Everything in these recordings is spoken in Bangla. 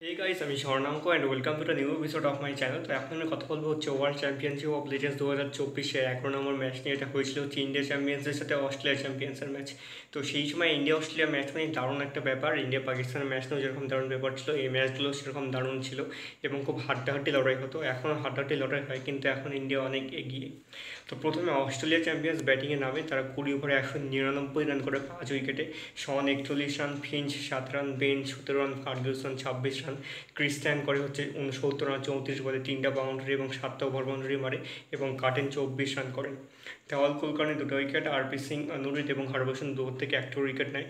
Hey guys, আমি Swarnank and welcome to the new episode of my channel. তো এখন আমি কথা বলবো world championship of legends 2024 11 number match নিয়ে। এটা হয়েছিল ইন্ডিয়া চ্যাম্পিয়ন্সের সাথে অস্ট্রেলিয়া চ্যাম্পিয়ন্সের ম্যাচ। তো সেই সময় ইন্ডিয়া অস্ট্রেলিয়া ম্যাচ মানে দারুণ একটা ব্যাপার। ইন্ডিয়া পাকিস্তানের ম্যাচ নিয়েও যেরকম দারুণ ব্যাপার ছিল, এই ম্যাচগুলো সেরকম দারুণ ছিল এবং খুব হাড্ডাহাড্ডি লড়াই হতো। এখনও হাড্ডাহাড্ডি লড়াই হয়, কিন্তু এখন ইন্ডিয়া অনেক এগিয়ে। তো প্রথমে অস্ট্রেলিয়া চ্যাম্পিয়ন্স ব্যাটিংয়ে নামে। তারা 20 ওভারে 199 রান করে 5 উইকেটে। Shaun 41 run, Finch 7 run, Ben 17 run, Ferguson 26 run, Christian করে হচ্ছে 69 রান 34 বলে 3টা বাউন্ডারি এবং 7টা ওভার বাউন্ডারি মারে এবং কাটেন 24 রান করেন। দেওয়াল কুলকার্নি 2টা উইকেট, আরপি সিং, নুরিত এবং হরভজন দূর থেকে 1টা উইকেট নেয়।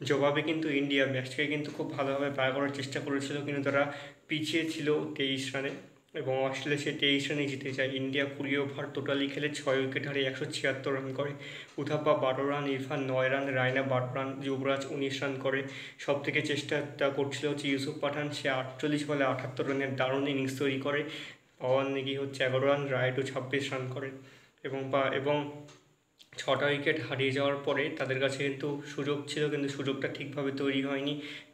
জবাবে কিন্তু ইন্ডিয়া ম্যাচটাকে কিন্তু খুব ভালোভাবে পার করার চেষ্টা করেছিল, কিন্তু তারা পিছিয়ে ছিল 23 রানে এবং অস্ট্রেলিয়া সে 23 রানে জিতে যায়। ইন্ডিয়া 20 ওভার টোটালি খেলে 6 উইকেট হারিয়ে 176 রান করে। Uthappa 12 run, Irfan 9 run, Raina 12 run, Yuvraj 19 run করে। সব থেকে চেষ্টাটা করছিল হচ্ছে ইউসুফ পাঠান, সে 48 বলে 78 রানের দারুণ ইনিংস তৈরি করে। পাওয়ার নেগি হচ্ছে 11 রান, রায়ডু 26 রান করে এবং 6টা উইকেট হারিয়ে যাওয়ার পরে তাদের কাছে কিন্তু সুযোগ ছিল, কিন্তু সুযোগটা ঠিকভাবে তৈরি হয়নি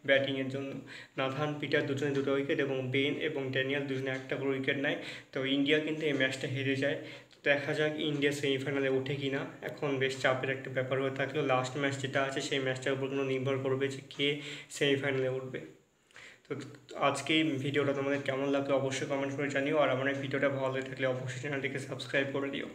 ব্যাটিংয়ের জন্য। নাথান পিটার দুজনে 2টা উইকেট এবং বেন এবং ড্যানিয়েল দুজনে 1টা করে উইকেট নেয়। তো ইন্ডিয়া কিন্তু এই ম্যাচটা হেরে যায়। দেখা যাক ইন্ডিয়া সেমিফাইনালে ওঠে কি না। এখন বেশ চাপের একটা ব্যাপার হয়ে থাকলেও লাস্ট ম্যাচ যেটা আছে সেই ম্যাচটার উপর কোনো নির্ভর করবে যে কে সেমিফাইনালে উঠবে। তো আজকে এই ভিডিওটা তোমাদের কেমন লাগলো অবশ্যই কমেন্ট করে জানিও, আর আমার এই ভিডিওটা ভালো লাগে থাকলে অবশ্যই চ্যানেলটিকে সাবস্ক্রাইব করে দিও।